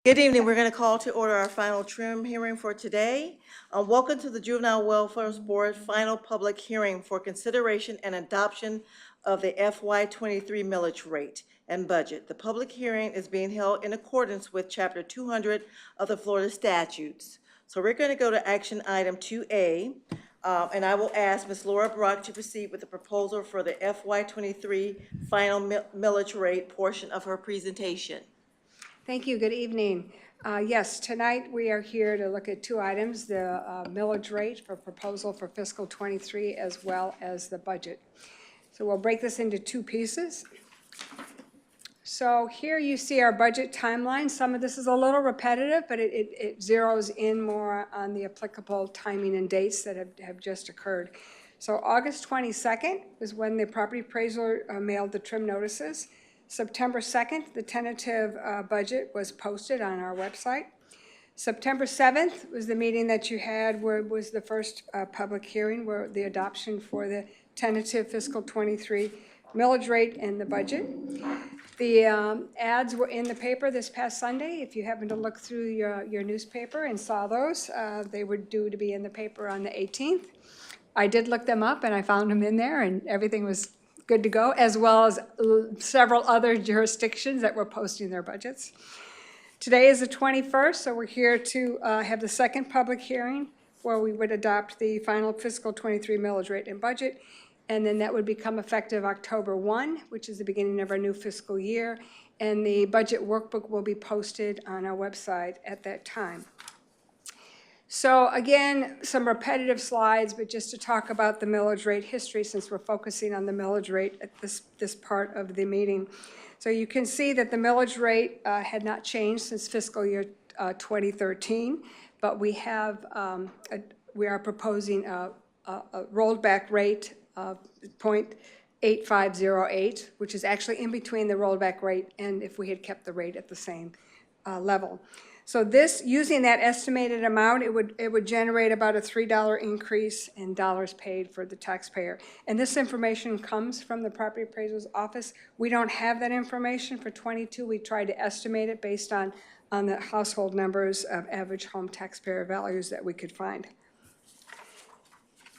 Good evening. We're going to call to order our final trim hearing for today. Welcome to the Juvenile Welfare Board final public hearing for consideration and adoption of the FY23 millage rate and budget. The public hearing is being held in accordance with Chapter 200 of the Florida statutes. So we're going to go to action item 2A, and I will ask Ms. Laura Brock to proceed with the proposal for the FY23 final millage rate portion of her presentation. Thank you. Good evening. Yes, tonight we are here to look at two items, the millage rate for proposal for fiscal 23 as well as the budget. So we'll break this into two pieces. So here you see our budget timeline. Some of this is a little repetitive, but it zeroes in more on the applicable timing and dates that have just occurred. So August 22nd is when the property appraiser mailed the trim notices. September 2nd, the tentative budget was posted on our website. September 7th was the meeting that you had where it was the first public hearing where the adoption for the tentative fiscal 23 millage rate and the budget. The ads were in the paper this past Sunday. If you happen to look through your newspaper and saw those, they were due to be in the paper on the 18th. I did look them up and I found them in there and everything was good to go, as well as several other jurisdictions that were posting their budgets. Today is the 21st, so we're here to have the second public hearing where we would adopt the final fiscal 23 millage rate and budget, and then that would become effective October 1, which is the beginning of our new fiscal year, and the budget workbook will be posted on our website at that time. So again, some repetitive slides, but just to talk about the millage rate history since we're focusing on the millage rate at this part of the meeting. So you can see that the millage rate had not changed since fiscal year 2013, but we are proposing a rolled back rate of 0.8508, which is actually in between the rollback rate and if we had kept the rate at the same level. So this, using that estimated amount, it would generate about a $3 increase in dollars paid for the taxpayer. And this information comes from the property appraiser's office. We don't have that information for 22. We tried to estimate it based on the household numbers of average home taxpayer values that we could find.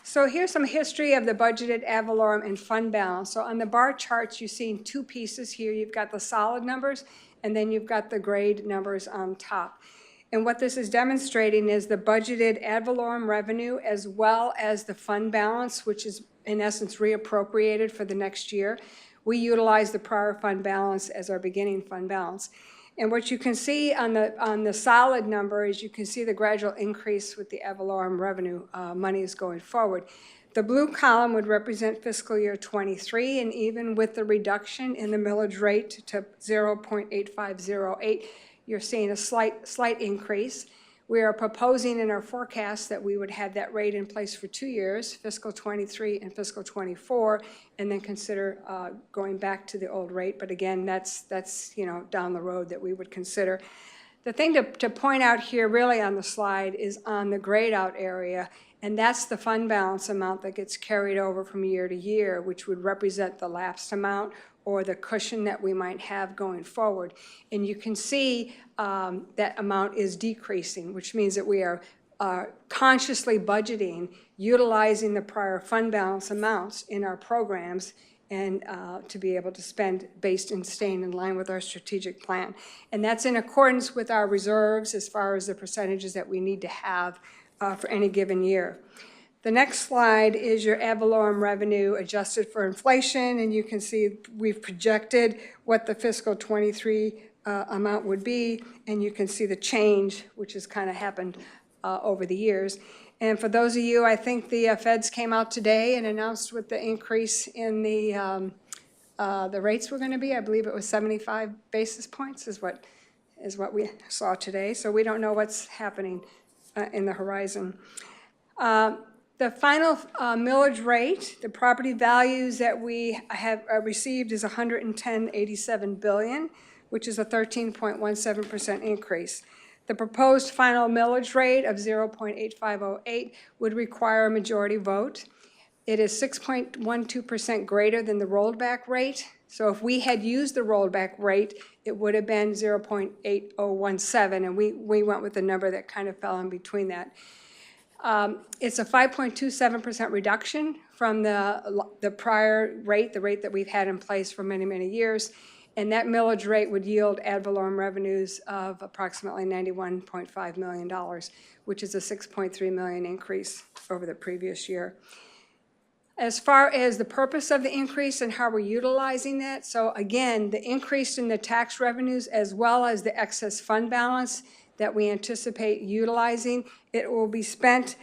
So here's some history of the budgeted ad valorem and fund balance. So on the bar charts, you've seen two pieces here. You've got the solid numbers, and then you've got the grade numbers on top. And what this is demonstrating is the budgeted ad valorem revenue as well as the fund balance, which is in essence reappropriated for the next year. We utilize the prior fund balance as our beginning fund balance. And what you can see on the solid number is you can see the gradual increase with the ad valorem revenue monies going forward. The blue column would represent fiscal year 23, and even with the reduction in the millage rate to 0.8508, you're seeing a slight increase. We are proposing in our forecast that we would have that rate in place for 2 years, fiscal 23 and fiscal 24, and then consider going back to the old rate. But again, that's down the road that we would consider. The thing to point out here really on the slide is on the grayed out area, and that's the fund balance amount that gets carried over from year to year, which would represent the lapsed amount or the cushion that we might have going forward. And you can see that amount is decreasing, which means that we are consciously budgeting, utilizing the prior fund balance amounts in our programs and to be able to spend based and staying in line with our strategic plan. And that's in accordance with our reserves as far as the percentages that we need to have for any given year. The next slide is your ad valorem revenue adjusted for inflation, and you can see we've projected what the fiscal 23 amount would be, and you can see the change, which has kind of happened over the years. And for those of you, I think the feds came out today and announced what the increase in the rates were going to be. I believe it was 75 basis points is what we saw today. So we don't know what's happening in the horizon. The final millage rate, the property values that we have received is $110.87 billion, which is a 13.17% increase. The proposed final millage rate of 0.8508 would require a majority vote. It is 6.12% greater than the rolled back rate, So if we had used the rollback rate, it would have been 0.8017, and we went with the number that kind of fell in between that. It's a 5.27% reduction from the prior rate, the rate that we've had in place for many, many years. And that millage rate would yield ad valorem revenues of approximately $91.5 million, which is a $6.3 million increase over the previous year. As far as the purpose of the increase and how we're utilizing that, so again, the increase in the tax revenues as well as the excess fund balance that we anticipate utilizing, it will be spent,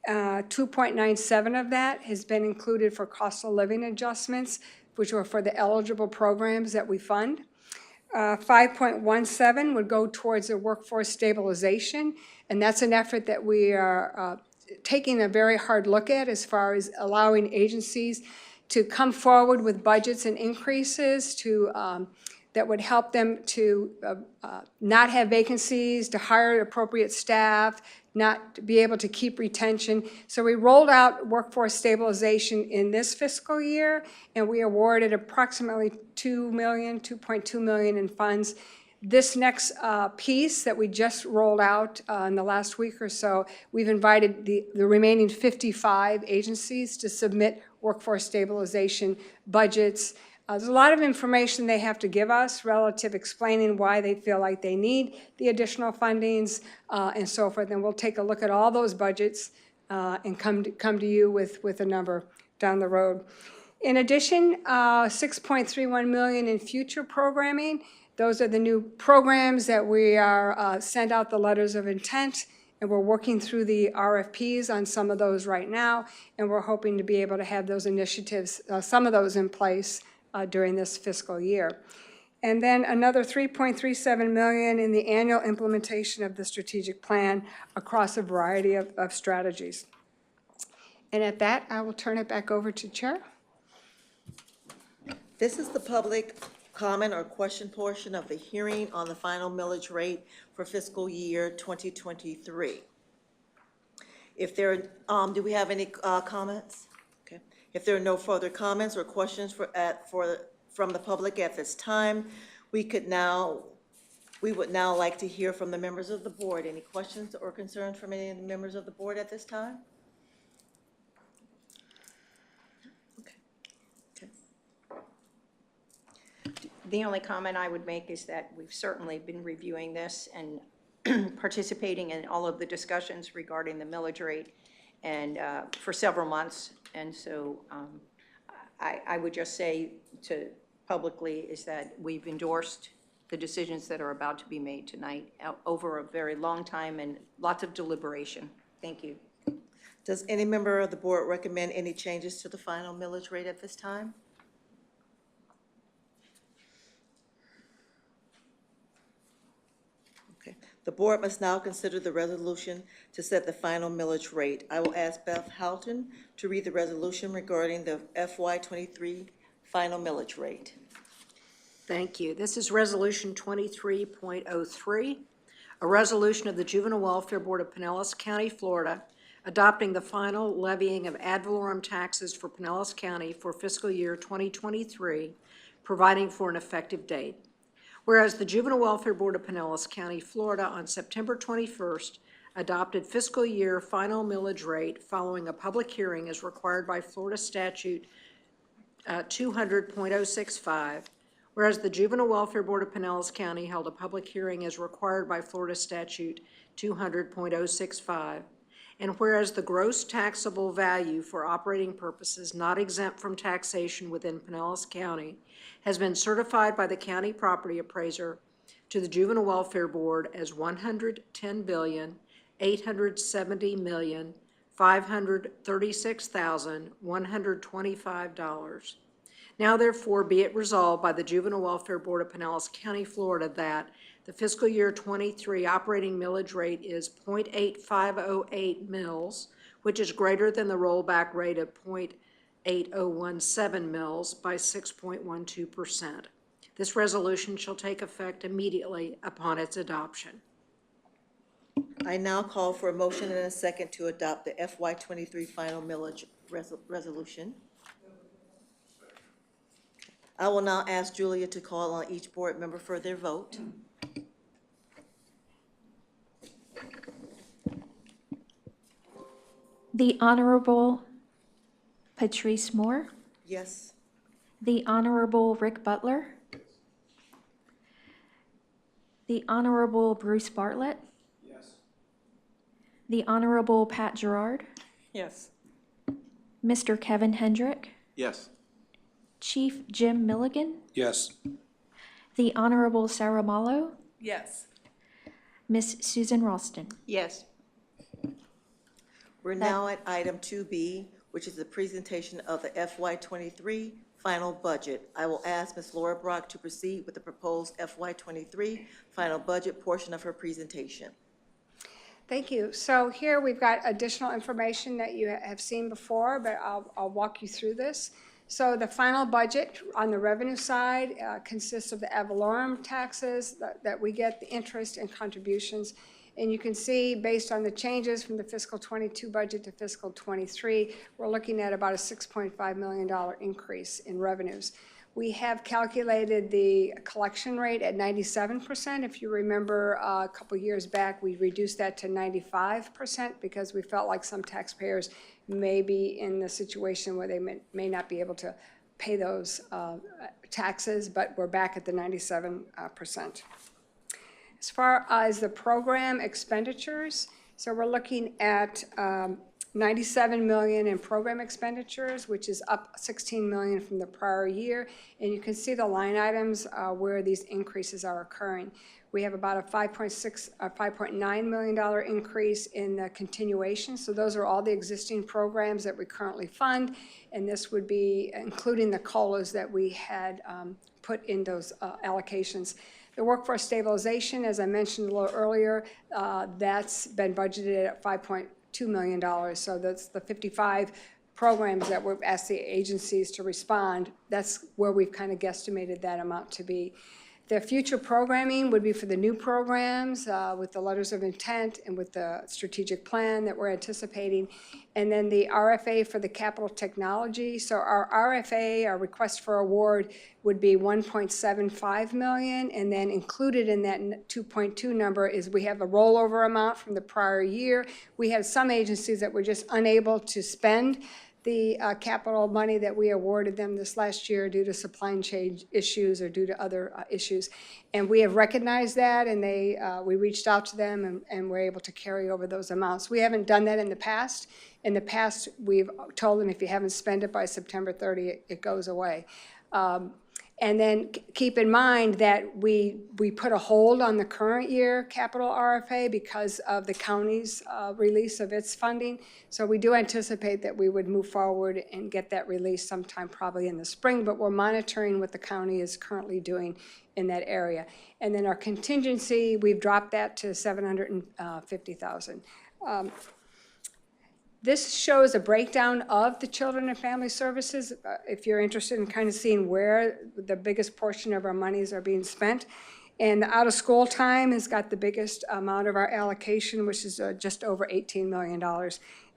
2.97 of that has been included for cost of living adjustments, which are for the eligible programs that we fund. 5.17 would go towards the workforce stabilization, and that's an effort that we are taking a very hard look at as far as allowing agencies to come forward with budgets and increases to that would help them to not have vacancies, to hire appropriate staff, not to be able to keep retention. So we rolled out workforce stabilization in this fiscal year, and we awarded approximately $2.2 million in funds. This next piece that we just rolled out in the last week or so, we've invited the remaining 55 agencies to submit workforce stabilization budgets. There's a lot of information they have to give us relative explaining why they feel like they need the additional fundings and so forth. And we'll take a look at all those budgets and come to you with a number down the road. In addition, $6.31 million in future programming. Those are the new programs that we are send out the letters of intent, and we're working through the RFPs on some of those right now, and we're hoping to be able to have those initiatives, some of those in place during this fiscal year. And then another $3.37 million in the annual implementation of the strategic plan across a variety of strategies. And at that, I will turn it back over to Chair. This is the public comment or question portion of the hearing on the final millage rate for fiscal year 2023. If there, do we have any comments? Okay. If there are no further comments or questions from the public at this time, we would now like to hear from the members of the board. Any questions or concerns from any of the members of the board at this time? The only comment I would make is that we've certainly been reviewing this and participating in all of the discussions regarding the millage rate and for several months. And so I would just say to publicly is that we've endorsed the decisions that are about to be made tonight over a very long time and lots of deliberation. Thank you. Does any member of the board recommend any changes to the final millage rate at this time? The board must now consider the resolution to set the final millage rate. I will ask Beth Houghton to read the resolution regarding the FY23 final millage rate. Thank you. This is Resolution 23.03, a resolution of the Juvenile Welfare Board of Pinellas County, Florida, adopting the final levying of ad valorem taxes for Pinellas County for fiscal year 2023, providing for an effective date. Whereas the Juvenile Welfare Board of Pinellas County, Florida, on September 21st, adopted fiscal year final millage rate following a public hearing as required by Florida Statute 200.065, whereas the Juvenile Welfare Board of Pinellas County held a public hearing as required by Florida Statute 200.065, and whereas the gross taxable value for operating purposes not exempt from taxation within Pinellas County has been certified by the county property appraiser to the Juvenile Welfare Board as $110,870,536,125. Now therefore be it resolved by the Juvenile Welfare Board of Pinellas County, Florida, that the fiscal year 23 operating millage rate is 0.8508 mils, which is greater than the rollback rate of 0.8017 mils by 6.12%. This resolution shall take effect immediately upon its adoption. I now call for a motion and a second to adopt the FY23 final millage resolution. I will now ask Julia to call on each board member for their vote. The Honorable Patrice Moore, Yes. the Honorable Rick Butler, the Honorable Bruce Bartlett, the Honorable Pat Gerard, Yes. Mr. Kevin Hendrick, Yes. Chief Jim Milligan, Yes. the Honorable Sarah Malo, Yes. Miss Susan Ralston. Yes. We're now at item 2B, which is the presentation of the FY23 final budget. I will ask Ms. Laura Brock to proceed with the proposed FY23 final budget portion of her presentation. Thank you. So here we've got additional information that you have seen before, but I'll walk you through this. So the final budget on the revenue side consists of the ad valorem taxes that we get, the interest and contributions. And you can see, based on the changes from the fiscal 22 budget to fiscal 23, we're looking at about a $6.5 million increase in revenues. We have calculated the collection rate at 97%. If you remember, a couple years back, we reduced that to 95% because we felt like some taxpayers may be in the situation where they may not be able to pay those taxes, but we're back at the 97%. As far as the program expenditures, so we're looking at $97 million in program expenditures, which is up $16 million from the prior year. And you can see the line items where these increases are occurring. We have about a $5.9 million increase in the continuation. So those are all the existing programs that we currently fund. And this would be including the COLAs that we had put in those allocations. The workforce stabilization, as I mentioned a little earlier, that's been budgeted at $5.2 million. So that's the 55 programs that we've asked the agencies to respond. That's where we've kind of guesstimated that amount to be. The future programming would be for the new programs with the letters of intent and with the strategic plan that we're anticipating. And then the RFA for the capital technology. So our RFA, our request for award, would be $1.75 million. And then included in that 2.2 number is we have a rollover amount from the prior year. We had some agencies that were just unable to spend the capital money that we awarded them this last year due to supply chain issues or due to other issues. And we have recognized that, and we reached out to them and were able to carry over those amounts. We haven't done that in the past. In the past, we've told them if you haven't spent it by September 30, it goes away. And then keep in mind that we put a hold on the current year capital RFA because of the county's release of its funding. So we do anticipate that we would move forward and get that release sometime probably in the spring, but we're monitoring what the county is currently doing in that area. And then our contingency, we've dropped that to $750,000. This shows a breakdown of the Children and Family Services, if you're interested in kind of seeing where the biggest portion of our monies are being spent. And the out-of-school time has got the biggest amount of our allocation, which is just over $18 million.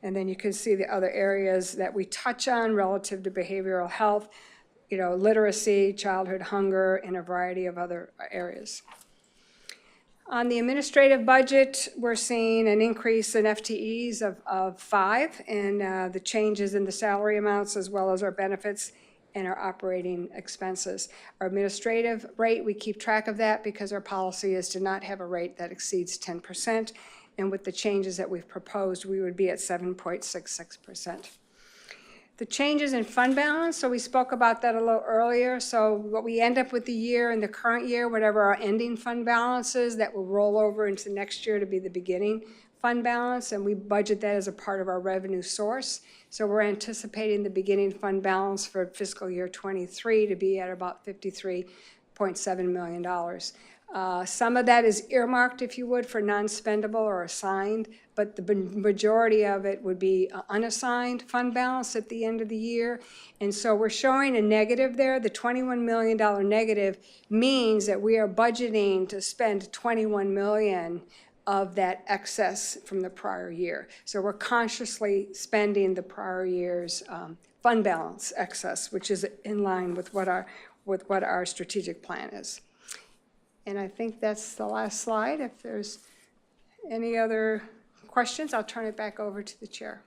And then you can see the other areas that we touch on relative to behavioral health, literacy, childhood hunger, and a variety of other areas. On the administrative budget, we're seeing an increase in FTEs of 5, and the changes in the salary amounts as well as our benefits and our operating expenses. Our administrative rate, we keep track of that because our policy is to not have a rate that exceeds 10%. And with the changes that we've proposed, we would be at 7.66%. The changes in fund balance, so we spoke about that a little earlier. So what we end up with the year, in the current year, whatever our ending fund balance is, that will roll over into next year to be the beginning fund balance, and we budget that as a part of our revenue source. So we're anticipating the beginning fund balance for fiscal year 23 to be at about $53.7 million. Some of that is earmarked, if you would, for non-spendable or assigned, but the majority of it would be unassigned fund balance at the end of the year. And so we're showing a negative there. The $21 million negative means that we are budgeting to spend $21 million of that excess from the prior year. So we're consciously spending the prior year's fund balance excess, which is in line with what our strategic plan is. And I think that's the last slide. If there's any other questions, I'll turn it back over to the chair.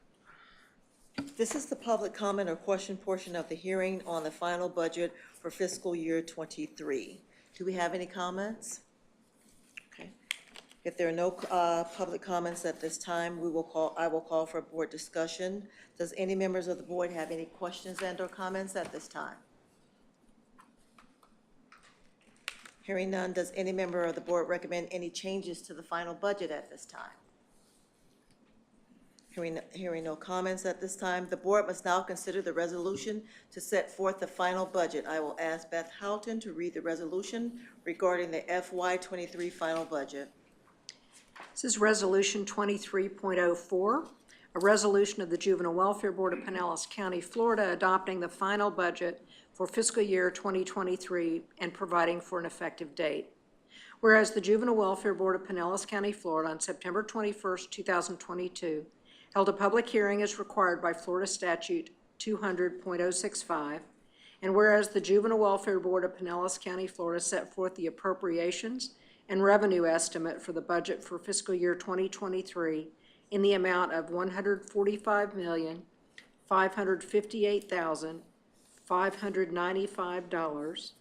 This is the public comment or question portion of the hearing on the final budget for fiscal year '23. Do we have any comments? Okay. If there are no public comments at this time, I will call for a board discussion. Does any members of the board have any questions and/or comments at this time? Hearing none, does any member of the board recommend any changes to the final budget at this time? Hearing no comments at this time, the board must now consider the resolution to set forth the final budget. I will ask Beth Houghton to read the resolution regarding the FY '23 final budget. This is Resolution 23.04, a resolution of the Juvenile Welfare Board of Pinellas County, Florida, adopting the final budget for fiscal year 2023 and providing for an effective date. Whereas the Juvenile Welfare Board of Pinellas County, Florida, on September 21st, 2022, held a public hearing as required by Florida Statute 200.065, and whereas the Juvenile Welfare Board of Pinellas County, Florida, set forth the appropriations and revenue estimate for the budget for fiscal year 2023 in the amount of $145,558,595.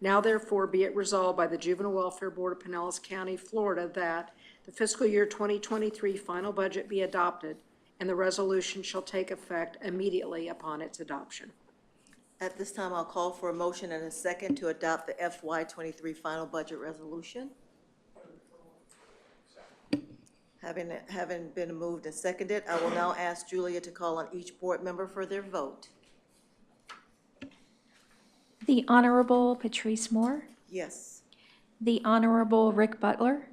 Now therefore be it resolved by the Juvenile Welfare Board of Pinellas County, Florida, that the fiscal year 2023 final budget be adopted, and the resolution shall take effect immediately upon its adoption. At this time, I'll call for a motion and a second to adopt the FY '23 final budget resolution. Having been moved and seconded, I will now ask Julia to call on each board member for their vote. The Honorable Patrice Moore. Yes. The Honorable Rick Butler.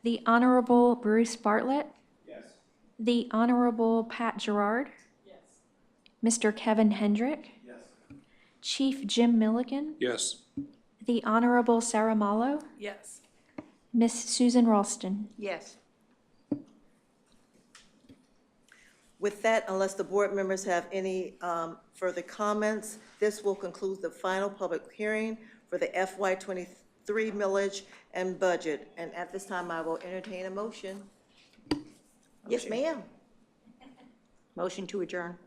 The Honorable Bruce Bartlett. Yes. The Honorable Pat Gerard. Yes. Mr. Kevin Hendrick. Yes. Chief Jim Milligan. Yes. The Honorable Sarah Malo. Yes. Miss Susan Ralston. Yes. With that, unless the board members have any further comments, this will conclude the final public hearing for the FY '23 millage and budget. And at this time, I will entertain a motion. Yes, ma'am. Motion to adjourn.